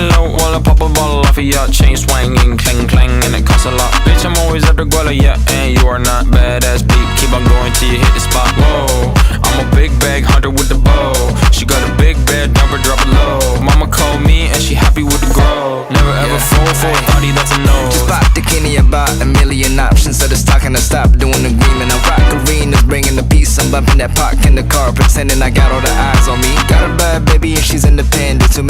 laying low while I pop a bottle off of ya. Chain swinging, clang clang, and it costs a lot. Bitch, I'm always at the guala, yeah, and you are not badass beat. Keep on going till you hit the spot. Whoa, I'm a big bag hunter with the bow. She got a big bed, number drop it low. Mama called me and she happy with the grow. Never ever fall for a thotty, that's a no. Just pop the Kenny about a million options. So just talking to stop doing agreement. I rock arenas, bringing the peace. I'm bumping that park in the car, pretending I got all the eyes on me. Got a bad baby and she's independent.